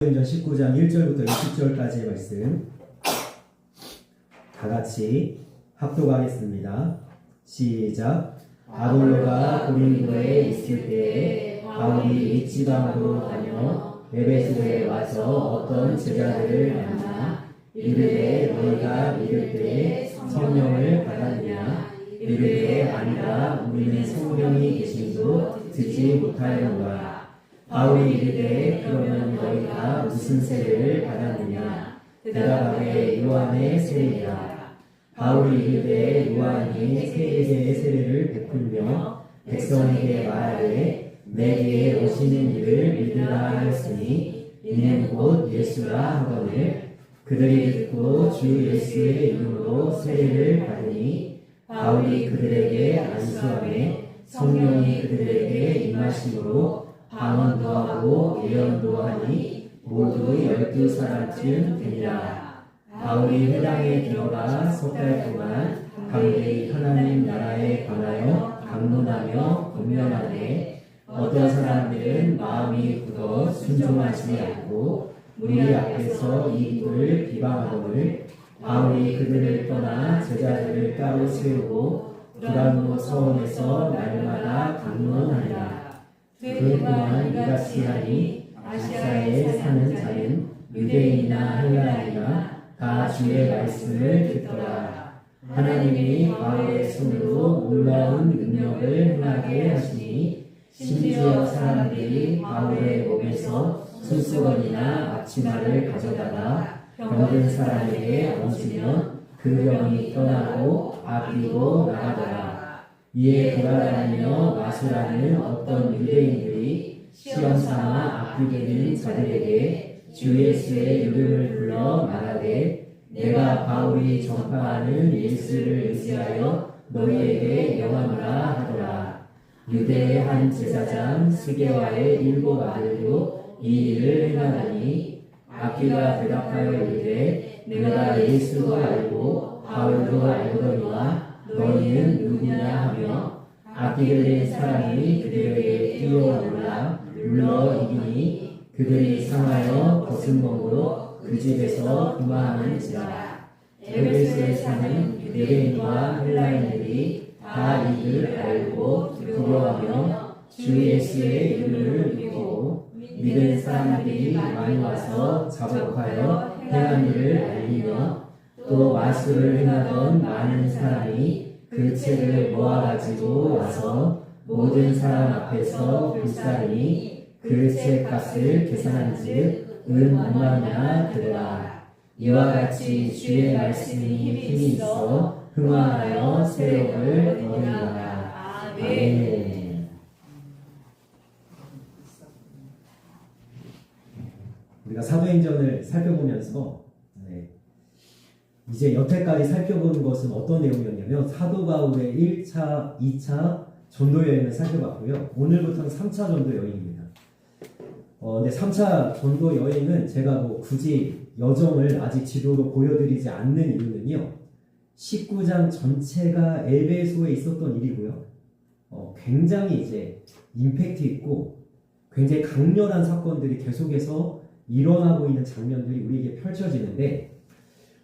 사도행전 19장 1절부터 20절까지의 말씀 다 같이 합독하겠습니다. 시작. 아볼로가 고린도에 있을 때에 바울이 이 지방으로 다녀 에베소에 와서 어떤 제자들을 만나 이르되 너희가 믿을 때에 성령을 받았느냐 이르되 아니라 우리는 성령이 계심도 듣지 못하였노라. 바울이 이르되 그러면 너희가 무슨 세례를 받았느냐 대답하되 요한의 세례이라. 바울이 이르되 요한이 세계의 세례를 베풀며 백성에게 말하되 내게 오시는 이를 믿으라 하였으니 이는 곧 예수라 하거늘 그들이 듣고 주 예수의 이름으로 세례를 받으니 바울이 그들에게 안수하매 성령이 그들에게 임하심으로 방언도 하고 예언도 하니 모두 12사람쯤 되니라. 바울이 회당에 들어가 석 달 동안 강대히 하나님 나라에 관하여 강론하며 권면하되 어떤 사람들은 마음이 굳어 순종하지 않고 무리 앞에서 이 일을 비방하거늘 바울이 그들을 떠나 제자들을 따로 세우고 두란노 서원에서 날마다 강론하니라. 그동안 이같이 하니 아시아에 사는 자는 유대인이나 헬라인이나 다 주의 말씀을 듣더라. 하나님이 바울의 손으로 놀라운 능력을 행하게 하시니 심지어 사람들이 바울의 몸에서 손수건이나 앞치마를 가져다가 병든 사람에게 얹으면 그 병이 떠나고 아끼고 나가더라. 이에 돌아다니며 마술하는 어떤 유대인들이 시험삼아 아끼는 자들에게 주 예수의 이름을 불러 말하되 내가 바울이 전파하는 예수를 의지하여 너희에게 명하노라 하더라. 유대의 한 제사장 스게와의 7 아들도 이 일을 행하더니 아끼가 대답하여 이르되 내가 예수도 알고 바울도 알거니와 너희는 누구냐 하며 아끼들의 사람이 그들에게 뛰어올라 물러 이기니 그들이 상하여 벗은 몸으로 그 집에서 그만하는지라. 에베소에 사는 유대인과 헬라인들이 다 이를 알고 두려워하며 주 예수의 이름을 믿고 믿은 사람들이 많이 와서 자복하여 행한 일을 알리며 또 마술을 행하던 많은 사람이 그 책을 모아가지고 와서 모든 사람 앞에서 불사르니 그 책 값을 계산한즉 은 50,000냐 되더라. 이와 같이 주의 말씀이 힘이 있어 흥황하여 세력을 얻으리라. 아멘. 우리가 사도행전을 살펴보면서 이제 여태까지 살펴본 것은 어떤 내용이었냐면 사도 바울의 1차, 2차 전도 여행을 살펴봤고요. 오늘부터는 3차 전도 여행입니다. 근데 3차 전도 여행은 제가 굳이 여정을 아직 지도로 보여드리지 않는 이유는요. 19장 전체가 에베소에 있었던 일이고요. 굉장히 이제 임팩트 있고 굉장히 강렬한 사건들이 계속해서 일어나고 있는 장면들이 우리에게 펼쳐지는데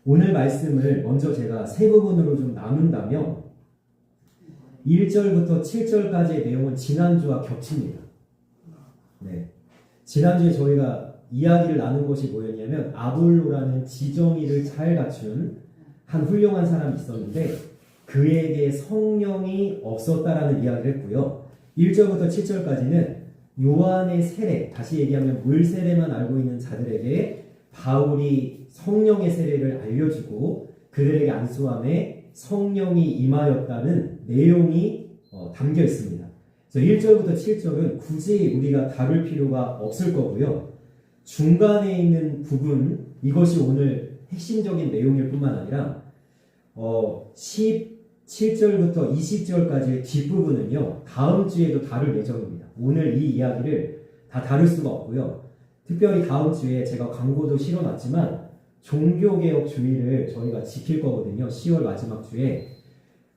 오늘 말씀을 먼저 제가 세 부분으로 좀 나눈다면 1절부터 7절까지의 내용은 지난주와 겹칩니다. 네. 지난주에 저희가 이야기를 나눈 것이 뭐였냐면 아볼로라는 지정의를 잘 갖춘 한 훌륭한 사람이 있었는데 그에게 성령이 없었다라는 이야기를 했고요. 1절부터 7절까지는 요한의 세례, 다시 얘기하면 물 세례만 알고 있는 자들에게 바울이 성령의 세례를 알려주고 그들에게 안수함에 성령이 임하였다는 내용이 담겨 있습니다. 그래서 1절부터 7절은 굳이 우리가 다룰 필요가 없을 거고요. 중간에 있는 부분, 이것이 오늘 핵심적인 내용일 뿐만 아니라 17절부터 20절까지의 뒷부분은요. 다음 주에도 다룰 예정입니다. 오늘 이 이야기를 다 다룰 수가 없고요. 특별히 다음 주에 제가 광고도 실어놨지만 종교개혁 주의를 저희가 지킬 거거든요. 10월 마지막 주에.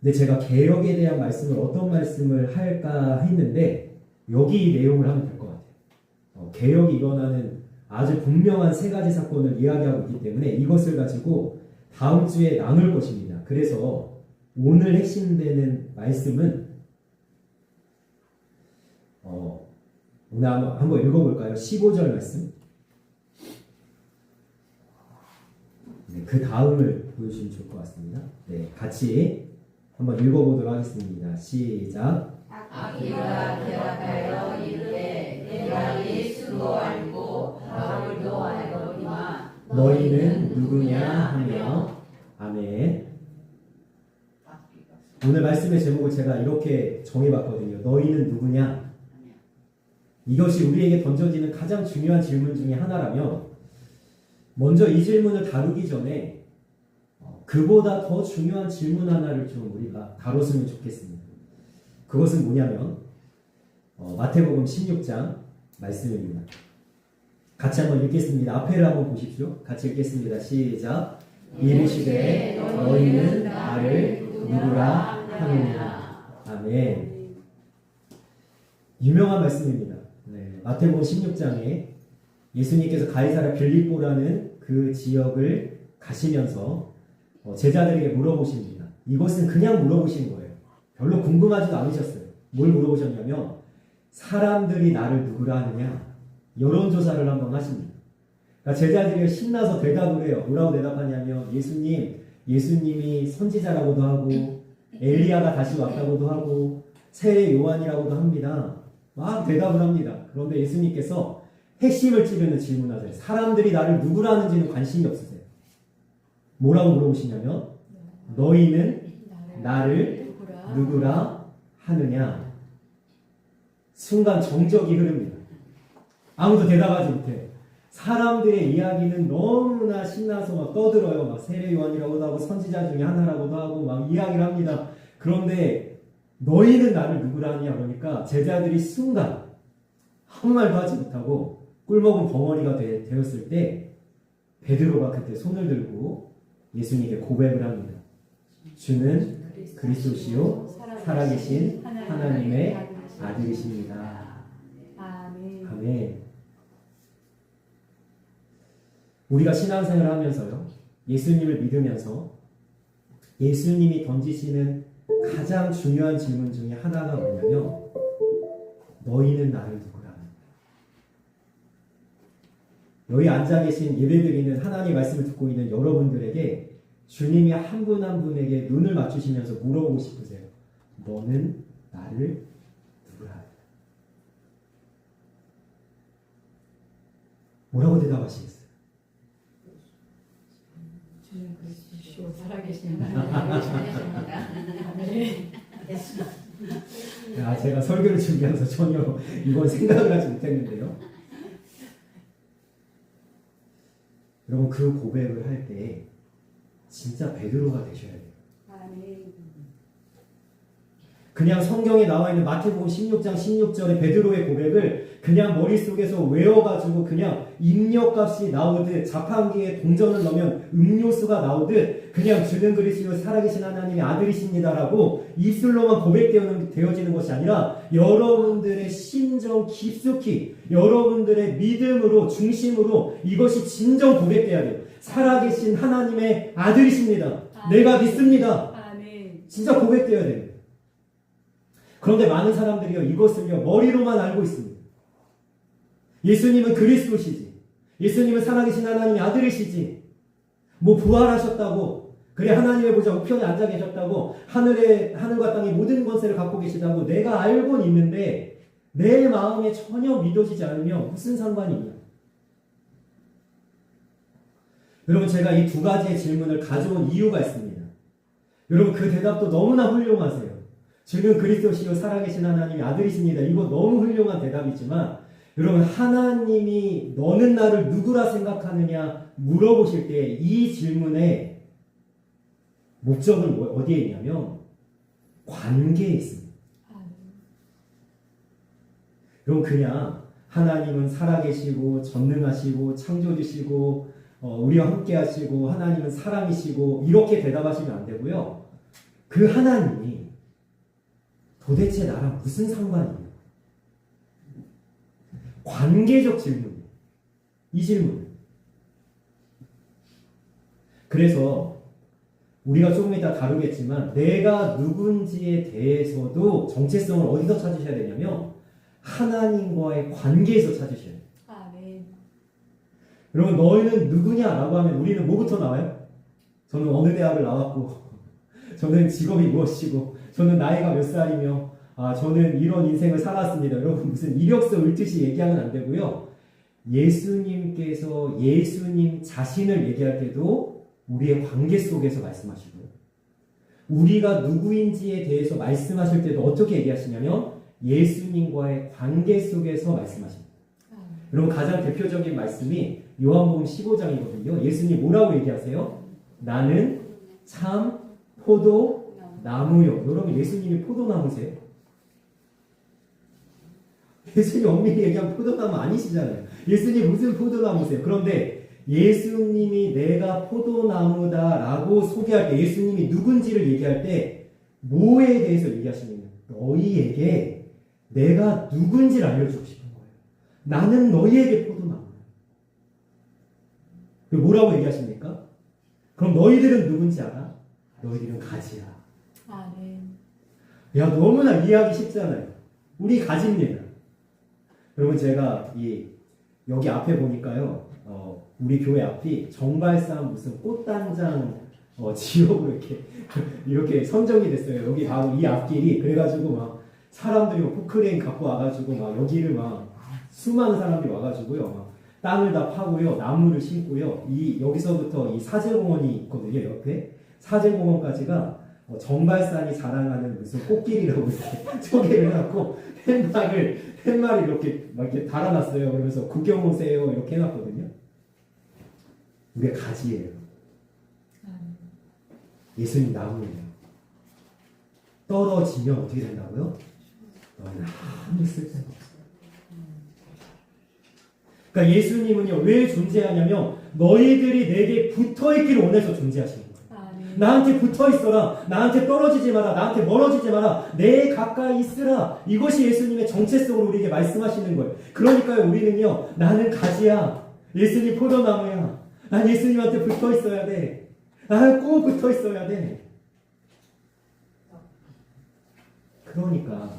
근데 제가 개혁에 대한 말씀을 어떤 말씀을 할까 했는데 여기 내용을 하면 될 것 같아요. 개혁이 일어나는 아주 분명한 세 가지 사건을 이야기하고 있기 때문에 이것을 가지고 다음 주에 나눌 것입니다. 그래서 오늘 핵심되는 말씀은 오늘 한번 읽어볼까요? 15절 말씀. 네, 그 다음을 보여주시면 좋을 것 같습니다. 네, 같이 한번 읽어보도록 하겠습니다. 시작. 아기가 대답하여 이르되 내가 예수로 알고 바울도 알거니와 너희는 누구냐 하며. 아멘. 오늘 말씀의 제목을 제가 이렇게 정해봤거든요. 너희는 누구냐? 이것이 우리에게 던져지는 가장 중요한 질문 중에 하나라면 먼저 이 질문을 다루기 전에 그보다 더 중요한 질문 하나를 좀 우리가 다뤘으면 좋겠습니다. 그것은 뭐냐면 마태복음 16장 말씀입니다. 같이 한번 읽겠습니다. 앞에를 한번 보십시오. 같이 읽겠습니다. 시작. 이르시되 너희는 나를 누구라 하느냐. 아멘. 유명한 말씀입니다. 네, 마태복음 16장에 예수님께서 가이사랴 빌립보라는 그 지역을 가시면서 제자들에게 물어보십니다. 이것은 그냥 물어보신 거예요. 별로 궁금하지도 않으셨어요. 뭘 물어보셨냐면 사람들이 나를 누구라 하느냐? 여론조사를 한번 하십니다. 그러니까 제자들이 신나서 대답을 해요. 뭐라고 대답하냐면 예수님이 선지자라고도 하고 엘리야가 다시 왔다고도 하고 세례 요한이라고도 합니다. 막 대답을 합니다. 그런데 예수님께서 핵심을 찌르는 질문하세요. 사람들이 나를 누구라 하는지는 관심이 없으세요. 뭐라고 물어보시냐면 너희는 나를 누구라 하느냐. 순간 정적이 흐릅니다. 아무도 대답하지 못해. 사람들의 이야기는 너무나 신나서 막 떠들어요. 막 세례 요한이라고도 하고 선지자 중에 하나라고도 하고 막 이야기를 합니다. 그런데 너희는 나를 누구라 하냐 그러니까 제자들이 순간 아무 말도 하지 못하고 꿀먹은 벙어리가 되었을 때 베드로가 그때 손을 들고 예수님께 고백을 합니다. 주는 그리스도시요 살아계신 하나님의 아들이십니다. 아멘. 우리가 신앙생활을 하면서요, 예수님을 믿으면서 예수님이 던지시는 가장 중요한 질문 중에 하나가 뭐냐면 너희는 나를 누구라 하느냐. 여기 앉아 계신 예배드리는 하나님의 말씀을 듣고 있는 여러분들에게 주님이 한 분 한 분에게 눈을 맞추시면서 물어보고 싶으세요. 너는 나를 누구라 하느냐. 뭐라고 대답하시겠어요? 주는 그리스도시요 살아계신 하나님이십니다. 제가 설교를 준비하면서 전혀 이건 생각을 하지 못했는데요. 여러분 그 고백을 할 때 진짜 베드로가 되셔야 돼요. 그냥 성경에 나와 있는 마태복음 16장 16절의 베드로의 고백을 그냥 머릿속에서 외워가지고 그냥 입력값이 나오듯 자판기에 동전을 넣으면 음료수가 나오듯 그냥 주는 그리스도 살아계신 하나님의 아들이십니다라고 입술로만 고백되어지는 것이 아니라 여러분들의 심정 깊숙이 여러분들의 믿음으로 중심으로 이것이 진정 고백돼야 돼요. 살아계신 하나님의 아들이십니다. 내가 믿습니다. 진짜 고백돼야 돼요. 그런데 많은 사람들이요 이것을요 머리로만 알고 있습니다. 예수님은 그리스도시지. 예수님은 살아계신 하나님의 아들이시지. 뭐 부활하셨다고 그래 하나님의 보좌 우편에 앉아 계셨다고 하늘과 땅의 모든 권세를 갖고 계시다고 내가 알고는 있는데 내 마음에 전혀 믿어지지 않으면 무슨 상관이 있냐. 여러분 제가 이 두 가지의 질문을 가져온 이유가 있습니다. 여러분 그 대답도 너무나 훌륭하세요. 주는 그리스도시요 살아계신 하나님의 아들이십니다. 이거 너무 훌륭한 대답이지만 여러분 하나님이 너는 나를 누구라 생각하느냐 물어보실 때 이 질문의 목적은 어디에 있냐면 관계에 있습니다. 여러분 그냥 하나님은 살아계시고 전능하시고 창조주시고 우리와 함께 하시고 하나님은 사랑이시고 이렇게 대답하시면 안 되고요. 그 하나님이 도대체 나랑 무슨 상관이에요? 관계적 질문이에요. 이 질문. 그래서 우리가 조금 이따 다루겠지만 내가 누군지에 대해서도 정체성을 어디서 찾으셔야 되냐면 하나님과의 관계에서 찾으셔야 돼요. 아멘. 여러분 너희는 누구냐라고 하면 우리는 뭐부터 나와요? 저는 어느 대학을 나왔고 저는 직업이 무엇이고 저는 나이가 몇 살이며 저는 이런 인생을 살았습니다. 여러분 무슨 이력서 읊듯이 얘기하면 안 되고요. 예수님께서 예수님 자신을 얘기할 때도 우리의 관계 속에서 말씀하시고요. 우리가 누구인지에 대해서 말씀하실 때도 어떻게 얘기하시냐면 예수님과의 관계 속에서 말씀하십니다. 여러분 가장 대표적인 말씀이 요한복음 15장이거든요. 예수님 뭐라고 얘기하세요? 나는 참 포도나무요. 여러분 예수님이 포도나무세요? 예수님 엄밀히 얘기하면 포도나무 아니시잖아요. 예수님 무슨 포도나무세요? 그런데 예수님이 내가 포도나무다라고 소개할 때 예수님이 누군지를 얘기할 때 뭐에 대해서 얘기하시냐면 너희에게 내가 누군지를 알려주고 싶은 거예요. 나는 너희에게 포도나무야. 뭐라고 얘기하십니까? 그럼 너희들은 누군지 알아? 너희들은 가지야. 아멘. 야 너무나 이해하기 쉽잖아요. 우리 가지입니다. 여러분 제가 여기 앞에 보니까요. 우리 교회 앞이 정발산 무슨 꽃단장 지역으로 이렇게 선정이 됐어요. 여기 바로 이 앞길이 그래가지고 막 사람들이 포크레인 갖고 와가지고 막 여기를 막 수많은 사람들이 와가지고요. 막 땅을 다 파고요, 나무를 심고요. 여기서부터 이 사제공원이 있거든요. 옆에 사제공원까지가 정발산이 자랑하는 무슨 꽃길이라고 이렇게 소개를 해갖고 팻말을 이렇게 막 이렇게 달아놨어요. 그러면서 구경 오세요 이렇게 해놨거든요. 우리가 가지예요. 예수님 나무예요. 떨어지면 어떻게 된다고요? 너희는 아무 쓸데가 없어요. 그러니까 예수님은요 왜 존재하냐면 너희들이 내게 붙어있기를 원해서 존재하시는 거예요. 나한테 붙어있어라. 나한테 떨어지지 마라. 나한테 멀어지지 마라. 내 가까이 있으라. 이것이 예수님의 정체성으로 우리에게 말씀하시는 거예요. 그러니까요 우리는요 나는 가지야. 예수님 포도나무야. 난 예수님한테 붙어 있어야 돼. 나는 꼭 붙어 있어야 돼. 그러니까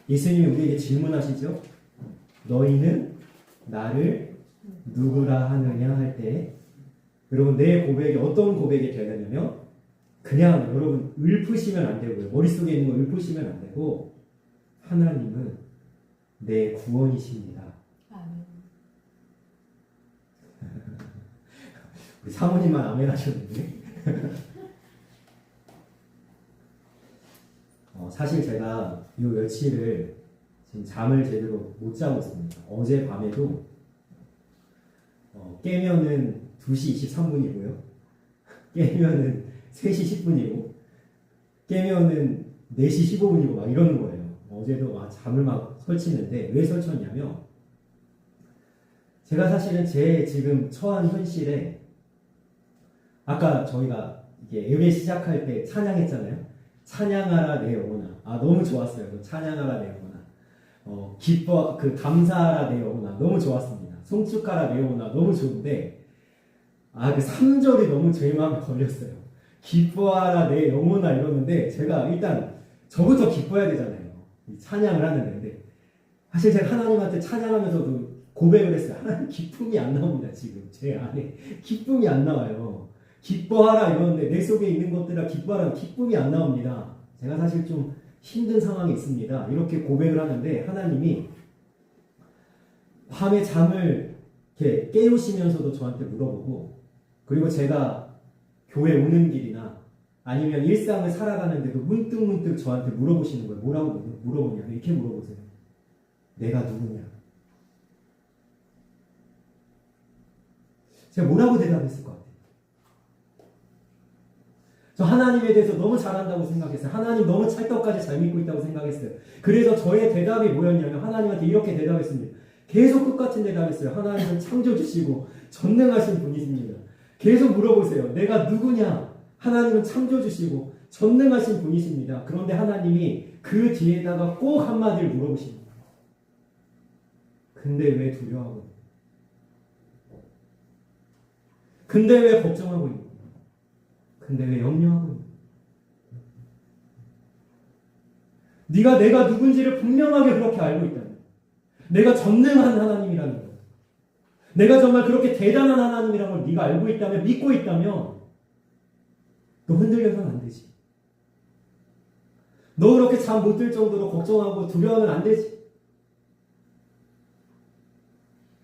예수님이 우리에게 질문하시죠. 너희는 나를 누구라 하느냐 할 때 여러분 내 고백이 어떤 고백이 되느냐면 그냥 여러분 읊으시면 안 되고요. 머릿속에 있는 거 읊으시면 안 되고 하나님은 내 구원이십니다. 우리 사모님만 아멘 하셨는데 사실 제가 이 며칠을 지금 잠을 제대로 못 자고 있습니다. 어제 밤에도 깨면은 2시 23분이고요. 깨면은 3시 10분이고 깨면은 4시 15분이고 막 이러는 거예요. 어제도 잠을 막 설치는데 왜 설쳤냐면 제가 사실은 제 지금 처한 현실에 아까 저희가 이게 예배 시작할 때 찬양했잖아요. 찬양하라 내 영혼아. 너무 좋았어요. 그 찬양하라 내 영혼아. 기뻐 감사하라 내 영혼아. 너무 좋았습니다. 송축하라 내 영혼아. 너무 좋은데 그 3절이 너무 제 마음에 걸렸어요. 기뻐하라 내 영혼아 이러는데 제가 일단 저부터 기뻐해야 되잖아요. 찬양을 하는데 근데 사실 제가 하나님한테 찬양하면서도 고백을 했어요. 하나님 기쁨이 안 나옵니다. 지금 제 안에 기쁨이 안 나와요. 기뻐하라 이러는데 내 속에 있는 것들아 기뻐하라 기쁨이 안 나옵니다. 제가 사실 좀 힘든 상황이 있습니다. 이렇게 고백을 하는데 하나님이 밤에 잠을 이렇게 깨우시면서도 저한테 물어보고 그리고 제가 교회 오는 길이나 아니면 일상을 살아가는데도 문득문득 저한테 물어보시는 거예요. 뭐라고 물어보냐 이렇게 물어보세요. 내가 누구냐? 제가 뭐라고 대답했을 것 같아요? 저 하나님에 대해서 너무 잘한다고 생각했어요. 하나님 너무 찰떡까지 잘 믿고 있다고 생각했어요. 그래서 저의 대답이 뭐였냐면 하나님한테 이렇게 대답했습니다. 계속 똑같은 대답했어요. 하나님은 창조주시고 전능하신 분이십니다. 계속 물어보세요. 내가 누구냐? 하나님은 창조주시고 전능하신 분이십니다. 그런데 하나님이 그 뒤에다가 꼭 한마디를 물어보십니다. 근데 왜 두려워하고 근데 왜 걱정하고 있는 거야? 근데 왜 염려하고 있는 거야? 네가 내가 누군지를 분명하게 그렇게 알고 있다면, 내가 전능한 하나님이라는 거, 내가 정말 그렇게 대단한 하나님이라는 걸 네가 알고 있다면, 믿고 있다면 너 흔들려서는 안 되지. 너 그렇게 잠 못 들 정도로 걱정하고 두려워하면 안 되지.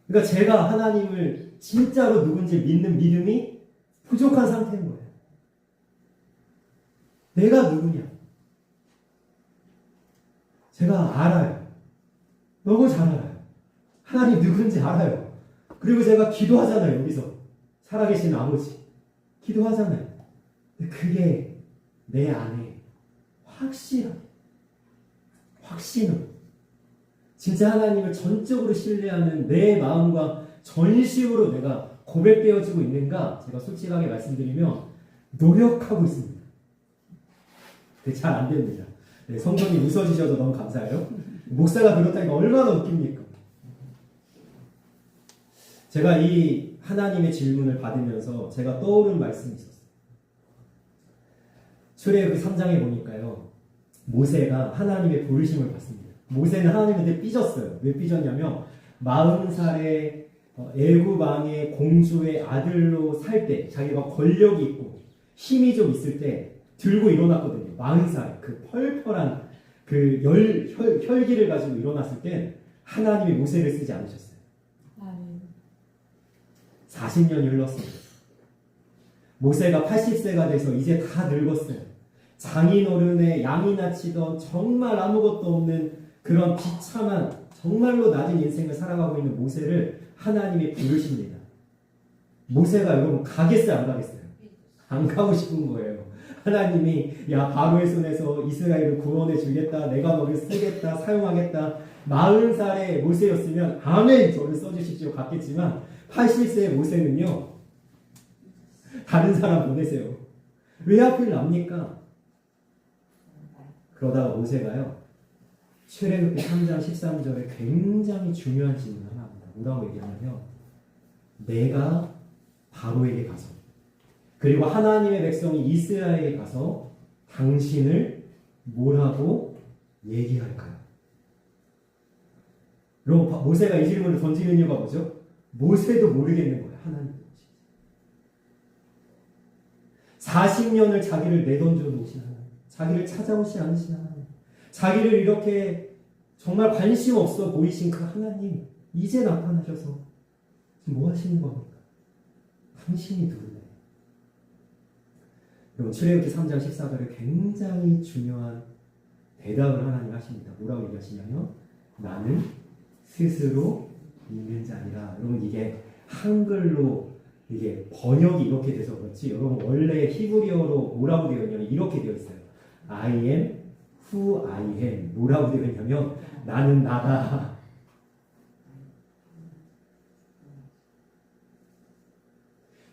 그러니까 제가 하나님을 진짜로 누군지 믿는 믿음이 부족한 상태인 거예요. 내가 누구냐? 제가 알아요. 너무 잘 알아요. 하나님 누군지 알아요. 그리고 제가 기도하잖아요. 여기서 살아계신 아버지 기도하잖아요. 근데 그게 내 안에 확신은 진짜 하나님을 전적으로 신뢰하는 내 마음과 전심으로 내가 고백되어지고 있는가? 제가 솔직하게 말씀드리면 노력하고 있습니다. 잘 안 됩니다. 네, 성도님 웃어주셔서 너무 감사해요. 목사가 그렇다니까 얼마나 웃깁니까? 제가 이 하나님의 질문을 받으면서 제가 떠오른 말씀이 있었어요. 출애굽기 3장에 보니까요, 모세가 하나님의 부르심을 받습니다. 모세는 하나님한테 삐졌어요. 왜 삐졌냐면 40살에 애굽 왕의 공주의 아들로 살 때, 자기가 권력이 있고 힘이 좀 있을 때 들고 일어났거든요. 40살 그 펄펄한 그 혈기를 가지고 일어났을 때 하나님이 모세를 쓰지 않으셨어요. 40년이 흘렀습니다. 모세가 80세가 돼서 이제 다 늙었어요. 장인어른의 양이나 치던 정말 아무것도 없는 그런 비참한 정말로 낮은 인생을 살아가고 있는 모세를 하나님이 부르십니다. 모세가 여러분 가겠어요, 안 가겠어요? 안 가고 싶은 거예요. 하나님이 야 바로의 손에서 이스라엘을 구원해 주겠다, 내가 너를 쓰겠다, 사용하겠다. 40살의 모세였으면 아멘 저를 써주십시오 갔겠지만 80세의 모세는요, 다른 사람 보내세요. 왜 하필 납니까? 그러다가 모세가요, 출애굽기 3장 13절에 굉장히 중요한 질문을 하나 합니다. 뭐라고 얘기하냐면, 내가 바로에게 가서, 그리고 하나님의 백성이 이스라엘에 가서 당신을 뭐라고 얘기할까요? 여러분, 모세가 이 질문을 던지는 이유가 뭐죠? 모세도 모르겠는 거예요. 하나님. 40년을 자기를 내던져 놓으신 하나님, 자기를 찾아오지 않으신 하나님, 자기를 이렇게 정말 관심 없어 보이신 그 하나님, 이제 나타나셔서 지금 뭐 하시는 겁니까? 당신이 누구냐? 여러분, 출애굽기 3장 14절에 굉장히 중요한 대답을 하나님 하십니다. 뭐라고 얘기하시냐면, 나는 스스로 있는 자니라. 여러분, 이게 한글로 이게 번역이 이렇게 돼서 그렇지, 여러분 원래 히브리어로 뭐라고 되어 있냐면 이렇게 되어 있어요. I am who I am. 뭐라고 되어 있냐면 나는 나다.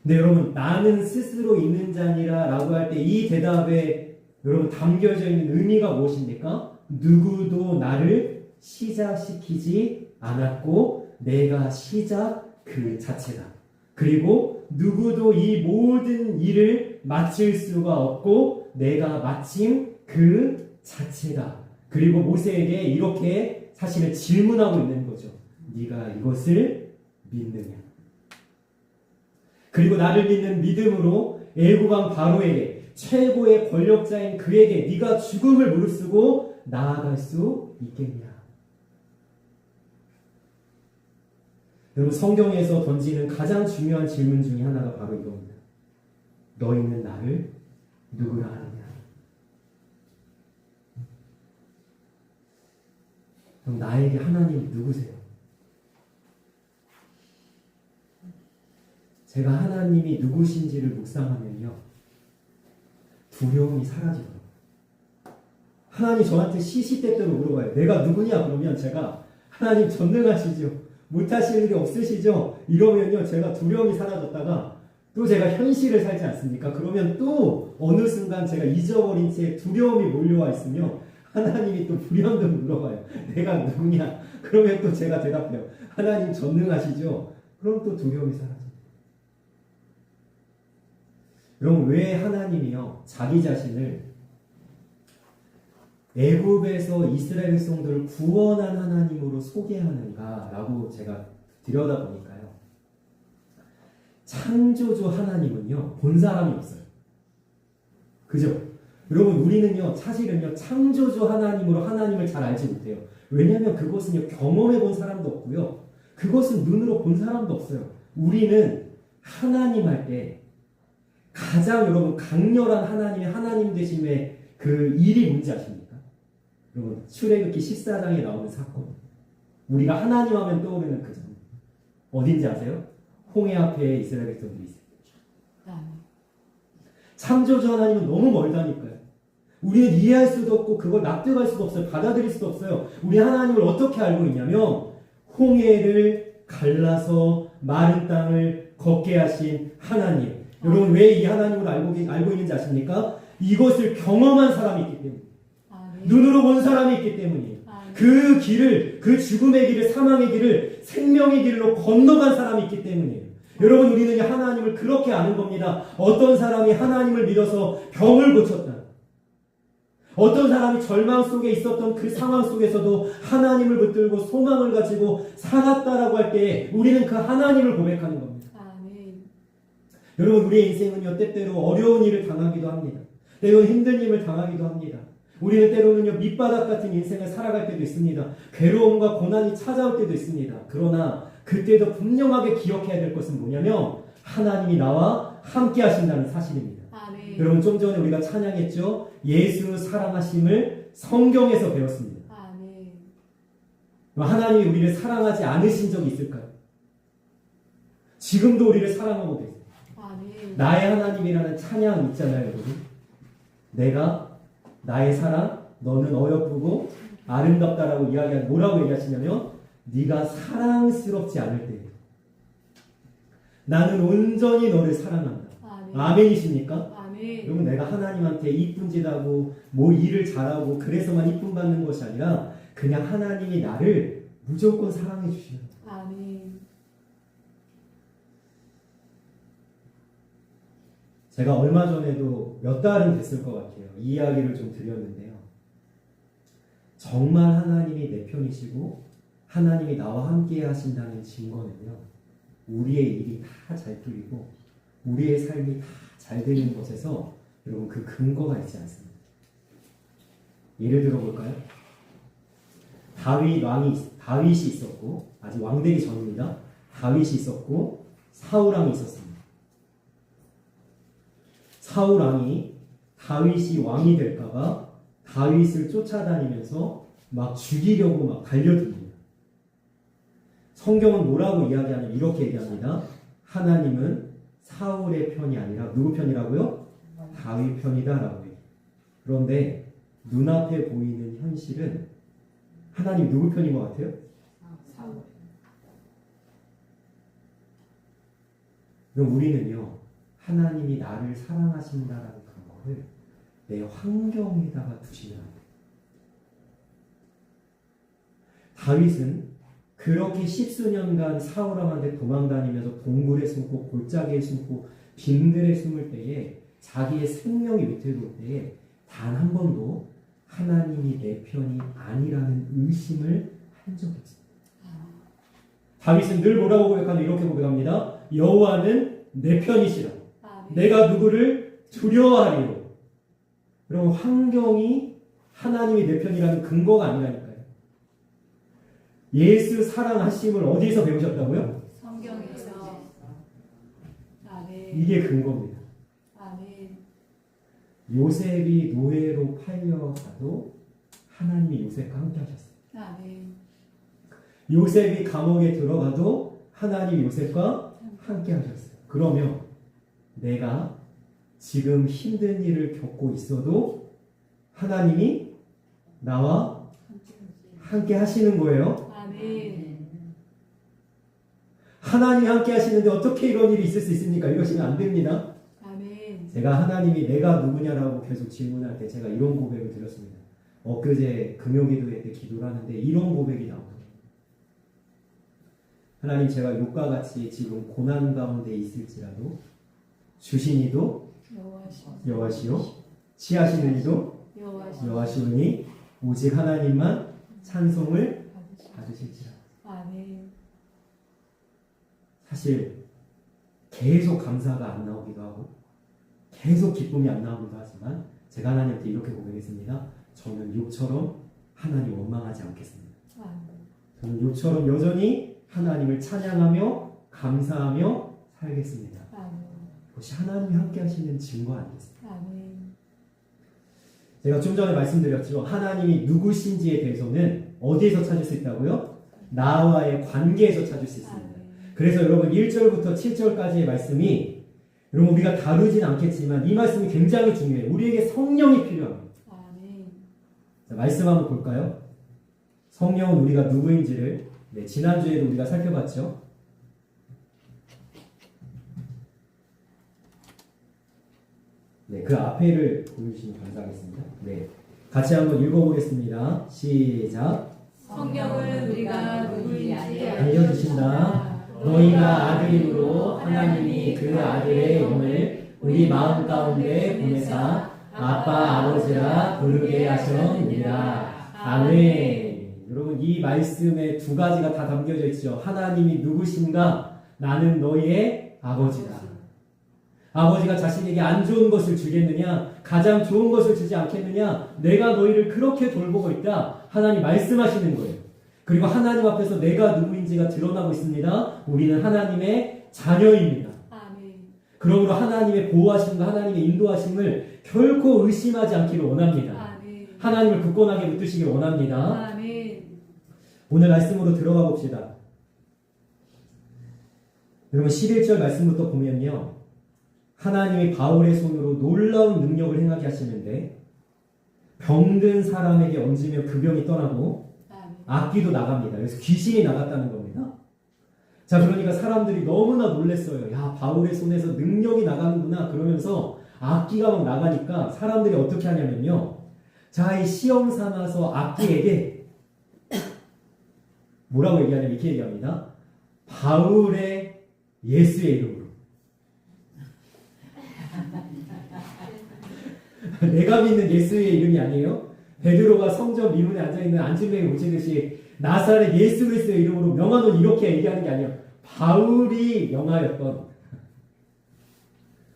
근데 여러분, 나는 스스로 있는 자니라 라고 할 때 이 대답에 여러분 담겨져 있는 의미가 무엇입니까? 누구도 나를 시작시키지 않았고 내가 시작 그 자체다. 그리고 누구도 이 모든 일을 마칠 수가 없고 내가 마침 그 자체다. 그리고 모세에게 이렇게 사실은 질문하고 있는 거죠. 네가 이것을 믿느냐? 그리고 나를 믿는 믿음으로 애굽 왕 바로에게, 최고의 권력자인 그에게 네가 죽음을 무릅쓰고 나아갈 수 있겠냐? 여러분, 성경에서 던지는 가장 중요한 질문 중에 하나가 바로 이겁니다. 너희는 나를 누구라 하느냐? 그럼 나에게 하나님 누구세요? 제가 하나님이 누구신지를 묵상하면요, 두려움이 사라지더라고요. 하나님 저한테 시시때때로 물어봐요. 내가 누구냐? 그러면 제가 하나님 전능하시죠? 못하실 일이 없으시죠? 이러면요, 제가 두려움이 사라졌다가 또 제가 현실을 살지 않습니까? 그러면 또 어느 순간 제가 잊어버린 채 두려움이 몰려와 있으며 하나님이 또 불현듯 물어봐요. 내가 누구냐? 그러면 또 제가 대답해요. 하나님 전능하시죠? 그럼 또 두려움이 사라져요. 여러분 왜 하나님이요 자기 자신을 애굽에서 이스라엘 백성들을 구원한 하나님으로 소개하는가라고 제가 들여다보니까요. 창조주 하나님은요 본 사람이 없어요. 그죠? 여러분 우리는요 사실은요 창조주 하나님으로 하나님을 잘 알지 못해요. 왜냐하면 그것은요 경험해 본 사람도 없고요. 그것은 눈으로 본 사람도 없어요. 우리는 하나님 할 때 가장 여러분 강렬한 하나님의 하나님 되심의 그 일이 뭔지 아십니까? 여러분 출애굽기 14장에 나오는 사건. 우리가 하나님 하면 떠오르는 그 점. 어딘지 아세요? 홍해 앞에 이스라엘 백성들이 있어요. 창조주 하나님은 너무 멀다니까요. 우리는 이해할 수도 없고 그걸 납득할 수도 없어요. 받아들일 수도 없어요. 우리 하나님을 어떻게 알고 있냐면 홍해를 갈라서 마른 땅을 걷게 하신 하나님. 여러분 왜 이 하나님을 알고 있는지 아십니까? 이것을 경험한 사람이 있기 때문에. 눈으로 본 사람이 있기 때문이에요. 그 길을, 그 죽음의 길을, 사망의 길을 생명의 길로 건너간 사람이 있기 때문이에요. 여러분 우리는 하나님을 그렇게 아는 겁니다. 어떤 사람이 하나님을 믿어서 병을 고쳤다. 어떤 사람이 절망 속에 있었던 그 상황 속에서도 하나님을 붙들고 소망을 가지고 살았다라고 할 때 우리는 그 하나님을 고백하는 겁니다. 여러분 우리의 인생은요 때때로 어려운 일을 당하기도 합니다. 때로는 힘든 일을 당하기도 합니다. 우리는 때로는요 밑바닥 같은 인생을 살아갈 때도 있습니다. 괴로움과 고난이 찾아올 때도 있습니다. 그러나 그때도 분명하게 기억해야 될 것은 뭐냐면 하나님이 나와 함께 하신다는 사실입니다. 여러분 좀 전에 우리가 찬양했죠. 예수 사랑하심을 성경에서 배웠습니다. 하나님이 우리를 사랑하지 않으신 적이 있을까요? 지금도 우리를 사랑하고 계세요. 나의 하나님이라는 찬양 있잖아요, 여러분. 내가 나의 사랑, 너는 어여쁘고 아름답다라고 이야기하는 뭐라고 얘기하시냐면 네가 사랑스럽지 않을 때 나는 온전히 너를 사랑한다. 아멘이십니까? 여러분 내가 하나님한테 이쁜 짓 하고 뭐 일을 잘하고 그래서만 이쁨 받는 것이 아니라 그냥 하나님이 나를 무조건 사랑해 주시는 거예요. 제가 얼마 전에도 몇 달은 됐을 것 같아요. 이 이야기를 좀 드렸는데요. 정말 하나님이 내 편이시고 하나님이 나와 함께 하신다는 증거는요. 우리의 일이 다 잘 뚫리고 우리의 삶이 다 잘 되는 것에서 여러분 그 근거가 있지 않습니다. 예를 들어볼까요? 다윗이 있었고 아직 왕되기 전입니다. 다윗이 있었고 사울왕이 있었습니다. 사울왕이 다윗이 왕이 될까봐 다윗을 쫓아다니면서 막 죽이려고 막 달려듭니다. 성경은 뭐라고 이야기하냐면 이렇게 얘기합니다. 하나님은 사울의 편이 아니라 누구 편이라고요? 다윗 편이다라고 얘기해요. 그런데 눈앞에 보이는 현실은 하나님 누구 편인 것 같아요? 사울. 그럼 우리는요. 하나님이 나를 사랑하신다라는 근거를 내 환경에다가 두시면 안 돼요. 다윗은 그렇게 십수년간 사울왕한테 도망다니면서 동굴에 숨고 골짜기에 숨고 빈들에 숨을 때에 자기의 생명이 위태로울 때에 단 한 번도 하나님이 내 편이 아니라는 의심을 한 적이 없습니다. 다윗은 늘 뭐라고 고백하냐 이렇게 고백합니다. 여호와는 내 편이시라. 내가 누구를 두려워하리요. 여러분 환경이 하나님이 내 편이라는 근거가 아니라니까요. 예수 사랑하심을 어디에서 배우셨다고요? 성경에서. 이게 근거입니다. 요셉이 노예로 팔려가도 하나님이 요셉과 함께 하셨어요. 요셉이 감옥에 들어가도 하나님이 요셉과 함께 하셨어요. 그러면 내가 지금 힘든 일을 겪고 있어도 하나님이 나와 함께 하시는 거예요. 하나님이 함께 하시는데 어떻게 이런 일이 있을 수 있습니까? 이러시면 안 됩니다. 제가 하나님이 내가 누구냐라고 계속 질문할 때 제가 이런 고백을 드렸습니다. 엊그제 금요기도회 때 기도를 하는데 이런 고백이 나오더라고요. 하나님 제가 욕과 같이 지금 고난 가운데 있을지라도 주신 이도 여호와시요 취하시는 이도 여호와시오니 오직 하나님만 찬송을 받으실지라. 아멘. 사실 계속 감사가 안 나오기도 하고 계속 기쁨이 안 나오기도 하지만 제가 하나님한테 이렇게 고백했습니다. 저는 욥처럼 하나님 원망하지 않겠습니다. 저는 욥처럼 여전히 하나님을 찬양하며 감사하며 살겠습니다. 그것이 하나님이 함께 하시는 증거 아니겠습니까? 제가 좀 전에 말씀드렸죠. 하나님이 누구신지에 대해서는 어디에서 찾을 수 있다고요? 나와의 관계에서 찾을 수 있습니다. 그래서 여러분 1절부터 7절까지의 말씀이 여러분 우리가 다루진 않겠지만 이 말씀이 굉장히 중요해요. 우리에게 성령이 필요합니다. 자, 말씀 한번 볼까요? 성령은 우리가 누구인지를 지난주에도 우리가 살펴봤죠. 그 앞에를 보여주시면 감사하겠습니다. 같이 한번 읽어보겠습니다. 시작. 성령은 우리가 누구인지 알려주신다. 너희가 아들임으로 하나님이 그 아들의 영을 우리 마음 가운데 보내사 아빠 아버지라 부르게 하셨느니라. 아멘. 여러분 이 말씀에 두 가지가 다 담겨져 있죠. 하나님이 누구신가? 나는 너희의 아버지다. 아버지가 자신에게 안 좋은 것을 주겠느냐? 가장 좋은 것을 주지 않겠느냐? 내가 너희를 그렇게 돌보고 있다. 하나님 말씀하시는 거예요. 그리고 하나님 앞에서 내가 누구인지가 드러나고 있습니다. 우리는 하나님의 자녀입니다. 그러므로 하나님의 보호하심과 하나님의 인도하심을 결코 의심하지 않기를 원합니다. 하나님을 굳건하게 붙드시길 원합니다. 오늘 말씀으로 들어가 봅시다. 여러분 11절 말씀부터 보면요. 하나님이 바울의 손으로 놀라운 능력을 행하게 하시는데 병든 사람에게 얹으면 그 병이 떠나고 악귀도 나갑니다. 그래서 귀신이 나갔다는 겁니다. 자, 그러니까 사람들이 너무나 놀랐어요. 야, 바울의 손에서 능력이 나가는구나. 그러면서 악귀가 막 나가니까 사람들이 어떻게 하냐면요. 자, 이 시험 삼아서 악귀에게 뭐라고 얘기하냐면 이렇게 얘기합니다. 바울의 예수의 이름으로. 내가 믿는 예수의 이름이 아니에요. 베드로가 성전 미문에 앉아있는 안진뱅이 고치듯이 나사렛 예수 그리스도의 이름으로 명하노니 이렇게 얘기하는 게 아니에요. 바울이 명하였던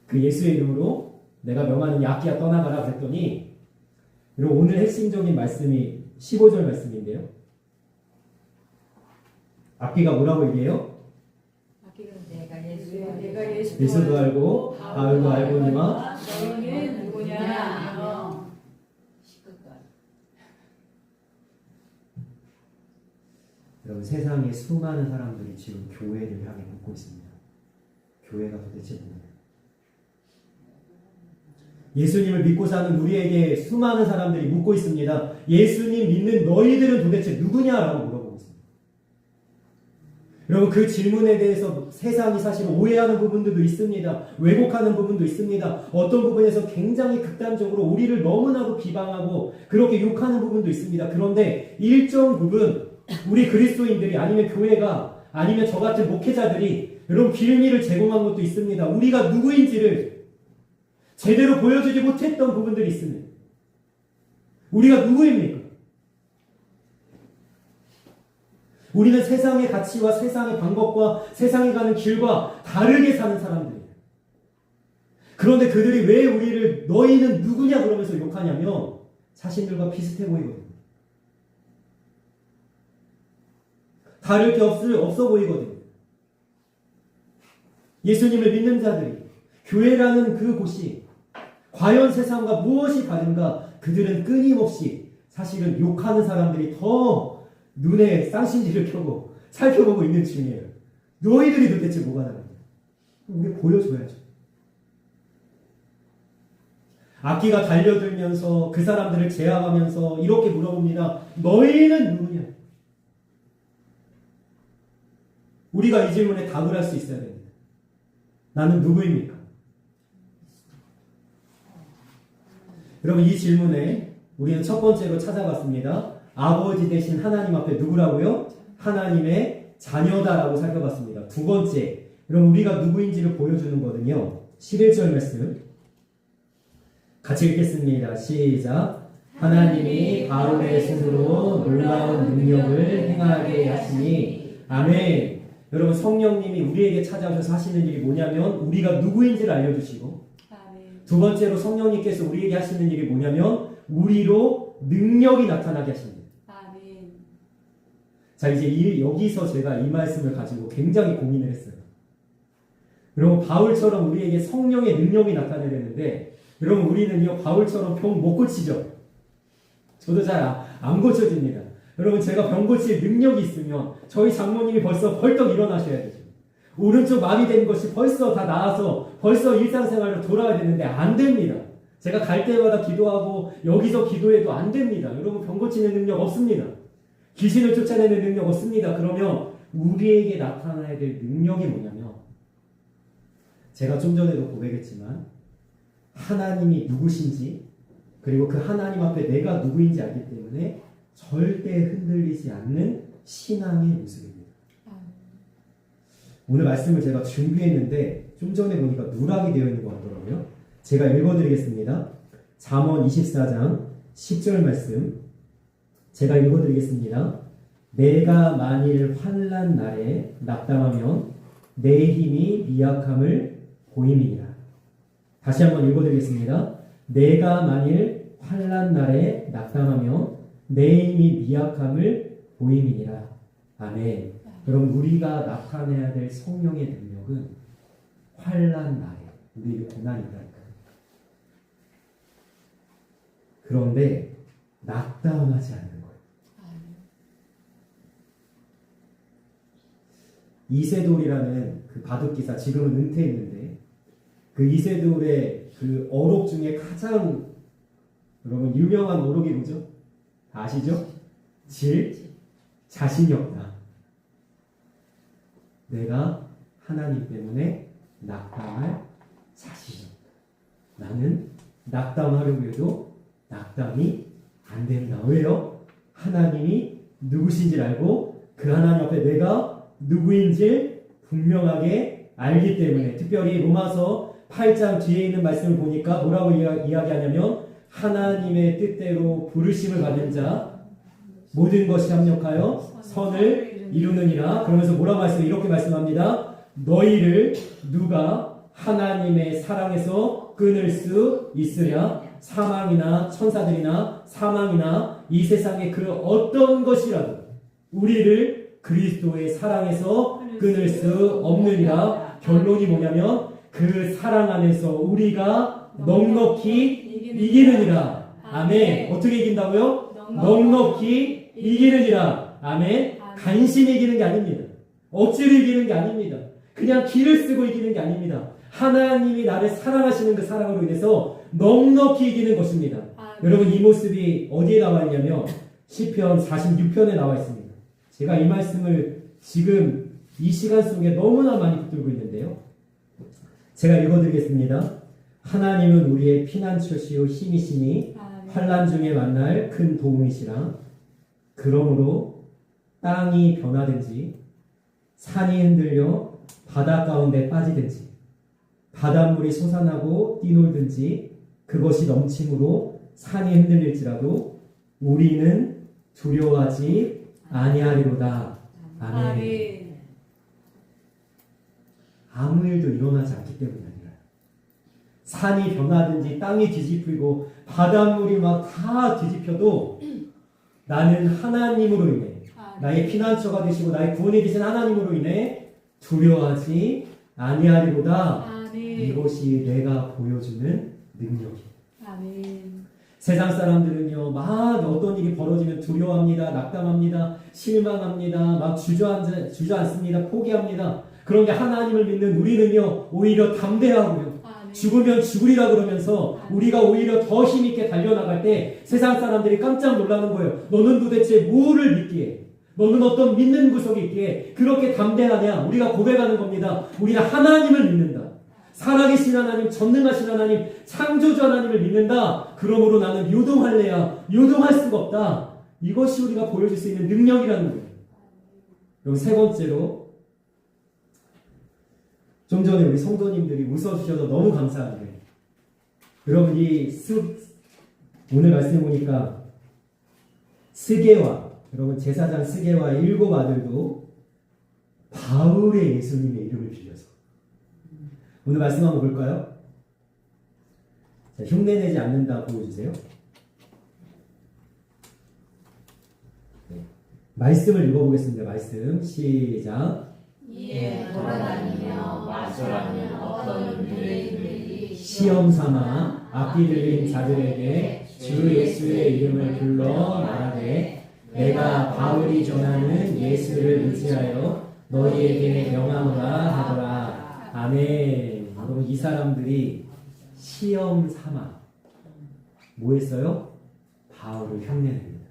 그 예수의 이름으로 내가 명하는 악귀야 떠나가라 그랬더니 여러분 오늘 핵심적인 말씀이 15절 말씀인데요. 악귀가 뭐라고 얘기해요? 내가 예수도 알고 바울도 알고니와 너희는 누구냐? 여러분 세상에 수많은 사람들이 지금 교회를 향해 묻고 있습니다. 교회가 도대체 뭐냐? 예수님을 믿고 사는 우리에게 수많은 사람들이 묻고 있습니다. 예수님 믿는 너희들은 도대체 누구냐라고 물어보고 있습니다. 여러분 그 질문에 대해서 세상이 사실 오해하는 부분들도 있습니다. 왜곡하는 부분도 있습니다. 어떤 부분에서 굉장히 극단적으로 우리를 너무나도 비방하고 그렇게 욕하는 부분도 있습니다. 그런데 일정 부분 우리 그리스도인들이 아니면 교회가 아니면 저 같은 목회자들이 여러분 빌미를 제공한 것도 있습니다. 우리가 누구인지를 제대로 보여주지 못했던 부분들이 있습니다. 우리가 누구입니까? 우리는 세상의 가치와 세상의 방법과 세상에 가는 길과 다르게 사는 사람들이에요. 그런데 그들이 왜 우리를 너희는 누구냐 그러면서 욕하냐면 자신들과 비슷해 보이거든요. 다를 게 없어 보이거든요. 예수님을 믿는 자들이 교회라는 그 곳이 과연 세상과 무엇이 다른가? 그들은 끊임없이 사실은 욕하는 사람들이 더 눈에 쌍신지를 켜고 살펴보고 있는 중이에요. 너희들이 도대체 뭐가 다른가? 우리 보여줘야죠. 악기가 달려들면서 그 사람들을 제압하면서 이렇게 물어봅니다. 너희는 누구냐? 우리가 이 질문에 답을 할 수 있어야 됩니다. 나는 누구입니까? 여러분 이 질문에 우리는 첫 번째로 찾아봤습니다. 아버지 대신 하나님 앞에 누구라고요? 하나님의 자녀다라고 살펴봤습니다. 두 번째, 여러분 우리가 누구인지를 보여주는 거는요. 11절 말씀 같이 읽겠습니다. 시작. 하나님이 바울의 손으로 놀라운 능력을 행하게 하시니 아멘. 여러분 성령님이 우리에게 찾아오셔서 하시는 일이 뭐냐면 우리가 누구인지를 알려주시고 아멘. 두 번째로 성령님께서 우리에게 하시는 일이 뭐냐면 우리로 능력이 나타나게 하십니다. 아멘. 자 이제 여기서 제가 이 말씀을 가지고 굉장히 고민을 했어요. 여러분 바울처럼 우리에게 성령의 능력이 나타나야 되는데 여러분 우리는요 바울처럼 병 못 고치죠. 저도 잘 안 고쳐집니다. 여러분 제가 병 고칠 능력이 있으면 저희 장모님이 벌써 벌떡 일어나셔야 되죠. 오른쪽 마비된 것이 벌써 다 나아서 벌써 일상생활로 돌아야 되는데 안 됩니다. 제가 갈 때마다 기도하고 여기서 기도해도 안 됩니다. 여러분 병 고치는 능력 없습니다. 귀신을 쫓아내는 능력 없습니다. 그러면 우리에게 나타나야 될 능력이 뭐냐면 제가 좀 전에도 고백했지만 하나님이 누구신지 그리고 그 하나님 앞에 내가 누구인지 알기 때문에 절대 흔들리지 않는 신앙의 모습입니다. 오늘 말씀을 제가 준비했는데 좀 전에 보니까 누락이 되어 있는 것 같더라고요. 제가 읽어드리겠습니다. 잠언 24장 10절 말씀 제가 읽어드리겠습니다. 내가 만일 환난 날에 낙담하면 내 힘이 미약함을 보임이니라. 다시 한번 읽어드리겠습니다. 내가 만일 환난 날에 낙담하면 내 힘이 미약함을 보임이니라. 아멘. 여러분 우리가 나타내야 될 성령의 능력은 환난 날에 우리에게 고난이 있다니까요. 그런데 낙담하지 않는 거예요. 이세돌이라는 그 바둑기사 지금은 은퇴했는데 그 이세돌의 그 어록 중에 가장 여러분 유명한 어록이 뭐죠? 아시죠? 자신이 없다. 내가 하나님 때문에 낙담할 자신이 없다. 나는 낙담하려고 해도 낙담이 안 된다. 왜요? 하나님이 누구신지를 알고 그 하나님 앞에 내가 누구인지 분명하게 알기 때문에 특별히 로마서 8장 뒤에 있는 말씀을 보니까 뭐라고 이야기하냐면 하나님의 뜻대로 부르심을 받은 자 모든 것이 합력하여 선을 이루느니라. 그러면서 뭐라고 말씀해? 이렇게 말씀합니다. 너희를 누가 하나님의 사랑에서 끊을 수 있으랴. 사망이나 천사들이나 사망이나 이 세상의 그 어떤 것이라도 우리를 그리스도의 사랑에서 끊을 수 없느니라. 결론이 뭐냐면 그 사랑 안에서 우리가 넉넉히 이기느니라. 아멘. 어떻게 이긴다고요? 넉넉히 이기느니라. 아멘. 간신히 이기는 게 아닙니다. 억지로 이기는 게 아닙니다. 그냥 기를 쓰고 이기는 게 아닙니다. 하나님이 나를 사랑하시는 그 사랑으로 인해서 넉넉히 이기는 것입니다. 여러분 이 모습이 어디에 나와 있냐면 시편 46편에 나와 있습니다. 제가 이 말씀을 지금 이 시간 속에 너무나 많이 붙들고 있는데요. 제가 읽어드리겠습니다. 하나님은 우리의 피난처시요 힘이시니 환난 중에 만날 큰 도움이시라. 그러므로 땅이 변하든지 산이 흔들려 바다 가운데 빠지든지 바닷물이 솟아나고 뛰놀든지 그것이 넘침으로 산이 흔들릴지라도 우리는 두려워하지 아니하리로다. 아멘. 아무 일도 일어나지 않기 때문이 아니라 산이 변하든지 땅이 뒤집히고 바닷물이 막 다 뒤집혀도 나는 하나님으로 인해 나의 피난처가 되시고 나의 구원이 되신 하나님으로 인해 두려워하지 아니하리로다. 이것이 내가 보여주는 능력이에요. 세상 사람들은요 막 어떤 일이 벌어지면 두려워합니다. 낙담합니다. 실망합니다. 막 주저앉습니다. 포기합니다. 그런데 하나님을 믿는 우리는요 오히려 담대하고요 죽으면 죽으리라 그러면서 우리가 오히려 더 힘있게 달려나갈 때 세상 사람들이 깜짝 놀라는 거예요. 너는 도대체 뭐를 믿기에 너는 어떤 믿는 구석이 있기에 그렇게 담대하냐. 우리가 고백하는 겁니다. 우리는 하나님을 믿는다. 살아계신 하나님, 전능하신 하나님, 창조주 하나님을 믿는다. 그러므로 나는 요동할래야 요동할 수가 없다. 이것이 우리가 보여줄 수 있는 능력이라는 거예요. 그리고 세 번째로 좀 전에 우리 성도님들이 웃어주셔서 너무 감사한데 여러분 오늘 말씀해 보니까 스게와 여러분 제사장 스게와 7 아들도 바울의 예수님의 이름을 빌려서 오늘 말씀 한번 볼까요? 자, 흉내내지 않는다 보여주세요. 네. 말씀을 읽어보겠습니다. 말씀 시작. 이에 돌아다니며 마술하는 어떤 유대인들이 시험 삼아 악기 들린 자들에게 주 예수의 이름을 불러 말하되 내가 바울이 전하는 예수를 의지하여 너희에게 명하노라 하더라. 아멘. 여러분 이 사람들이 시험 삼아 뭐 했어요? 바울을 흉내냅니다.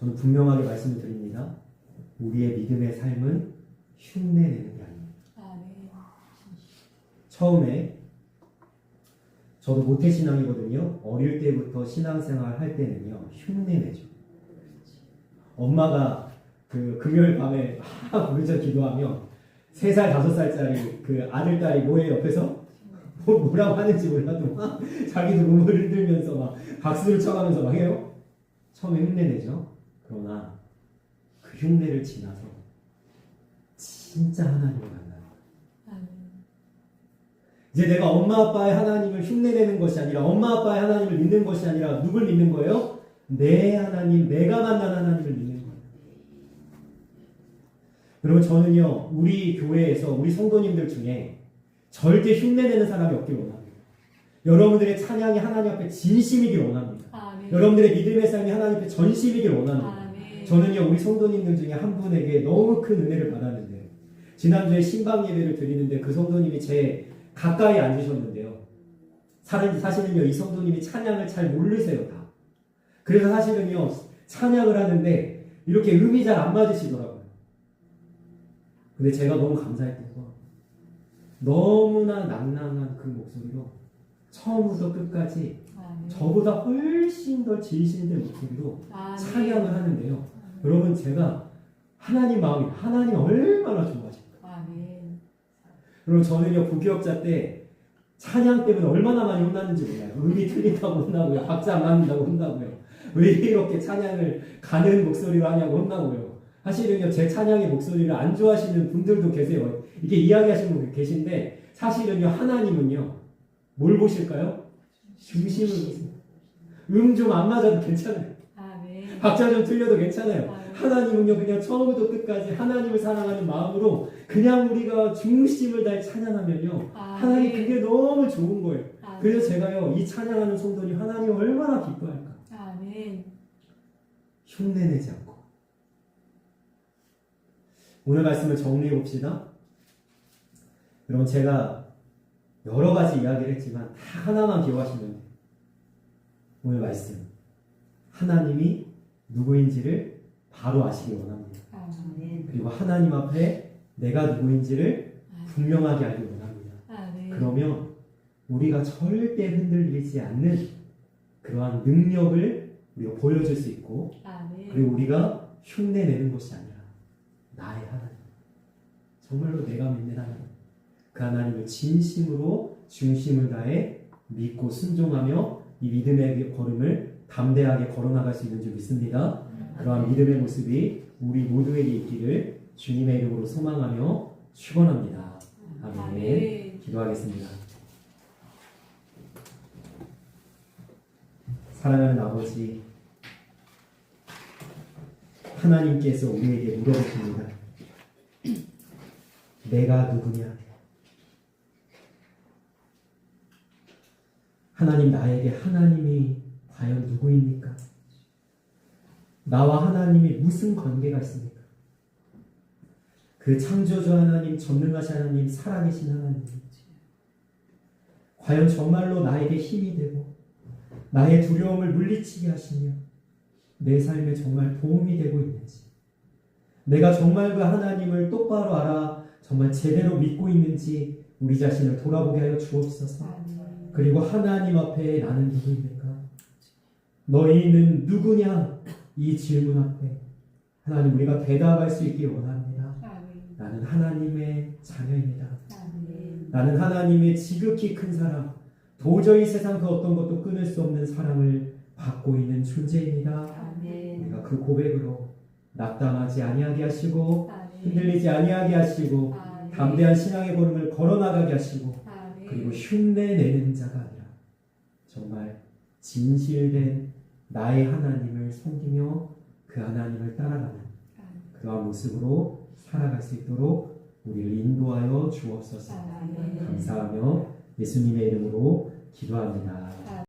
저는 분명하게 말씀을 드립니다. 우리의 믿음의 삶은 흉내내는 게 아닙니다. 처음에 저도 모태신앙이거든요. 어릴 때부터 신앙생활 할 때는요 흉내내죠. 엄마가 그 금요일 밤에 부르짖어 기도하면 3살 5살짜리 그 아들딸이 뭐해 옆에서 뭐라고 하는지 몰라도 막 자기도 몸을 흔들면서 막 박수를 쳐가면서 막 해요. 처음에 흉내내죠. 그러나 그 흉내를 지나서 진짜 하나님을 만나요. 이제 내가 엄마 아빠의 하나님을 흉내내는 것이 아니라 엄마 아빠의 하나님을 믿는 것이 아니라 누굴 믿는 거예요? 내 하나님, 내가 만난 하나님을 믿는 거예요. 여러분 저는요 우리 교회에서 우리 성도님들 중에 절대 흉내내는 사람이 없길 원합니다. 여러분들의 찬양이 하나님 앞에 진심이길 원합니다. 여러분들의 믿음의 삶이 하나님 앞에 전심이길 원합니다. 저는요 우리 성도님들 중에 한 분에게 너무 큰 은혜를 받았는데 지난주에 신방 예배를 드리는데 그 성도님이 제 가까이 앉으셨는데요. 사실은요 이 성도님이 찬양을 잘 모르세요 다. 그래서 사실은요 찬양을 하는데 이렇게 음이 잘 안 맞으시더라고요. 근데 제가 너무 감사했던 건 너무나 낭낭한 그 목소리로 처음부터 끝까지 저보다 훨씬 더 진실된 목소리로 찬양을 하는데요. 여러분 제가 하나님 마음이 하나님 얼마나 좋아하실까. 여러분 저는요 부교역자 때 찬양 때문에 얼마나 많이 혼났는지 몰라요. 음이 틀린다고 혼나고요. 박자 안 맞는다고 혼나고요. 왜 이렇게 찬양을 가는 목소리로 하냐고 혼나고요. 사실은요 제 찬양의 목소리를 안 좋아하시는 분들도 계세요. 이게 이야기하시는 분 계신데 사실은요 하나님은요 뭘 보실까요? 중심을 보세요. 음 좀 안 맞아도 괜찮아요. 박자 좀 틀려도 괜찮아요. 하나님은요 그냥 처음부터 끝까지 하나님을 사랑하는 마음으로 그냥 우리가 중심을 다해 찬양하면요 하나님 그게 너무 좋은 거예요. 그래서 제가요 이 찬양하는 성도님 하나님 얼마나 기뻐할까. 흉내내지 않고 오늘 말씀을 정리해 봅시다. 여러분 제가 여러 가지 이야기를 했지만 다 하나만 기억하시면 돼요. 오늘 말씀 하나님이 누구인지를 바로 아시기 원합니다. 그리고 하나님 앞에 내가 누구인지를 분명하게 알기 원합니다. 그러면 우리가 절대 흔들리지 않는 그러한 능력을 우리가 보여줄 수 있고 그리고 우리가 흉내내는 것이 아니라 나의 하나님, 정말로 내가 믿는 하나님, 그 하나님을 진심으로 중심을 다해 믿고 순종하며 이 믿음의 걸음을 담대하게 걸어나갈 수 있는 줄 믿습니다. 그러한 믿음의 모습이 우리 모두에게 있기를 주님의 이름으로 소망하며 축원합니다. 아멘. 기도하겠습니다. 사랑하는 아버지, 하나님께서 우리에게 물어보십니다. 내가 누구냐? 하나님, 나에게 하나님이 과연 누구입니까? 나와 하나님이 무슨 관계가 있습니까? 그 창조주 하나님, 전능하신 하나님, 살아계신 하나님, 과연 정말로 나에게 힘이 되고 나의 두려움을 물리치게 하시며 내 삶에 정말 도움이 되고 있는지, 내가 정말 그 하나님을 똑바로 알아 정말 제대로 믿고 있는지 우리 자신을 돌아보게 하여 주옵소서. 그리고 하나님 앞에 나는 누구입니까? 너희는 누구냐? 이 질문 앞에 하나님 우리가 대답할 수 있길 원합니다. 나는 하나님의 자녀입니다. 나는 하나님의 지극히 큰 사랑, 도저히 세상 그 어떤 것도 끊을 수 없는 사랑을 받고 있는 존재입니다. 아멘. 우리가 그 고백으로 낙담하지 아니하게 하시고 아멘. 흔들리지 아니하게 하시고 아멘. 담대한 신앙의 걸음을 걸어나가게 하시고 아멘. 그리고 흉내내는 자가 아니라 정말 진실된 나의 하나님을 섬기며 그 하나님을 따라가는 그러한 모습으로 살아갈 수 있도록 우리를 인도하여 주옵소서. 아멘. 감사하며 예수님의 이름으로 기도합니다.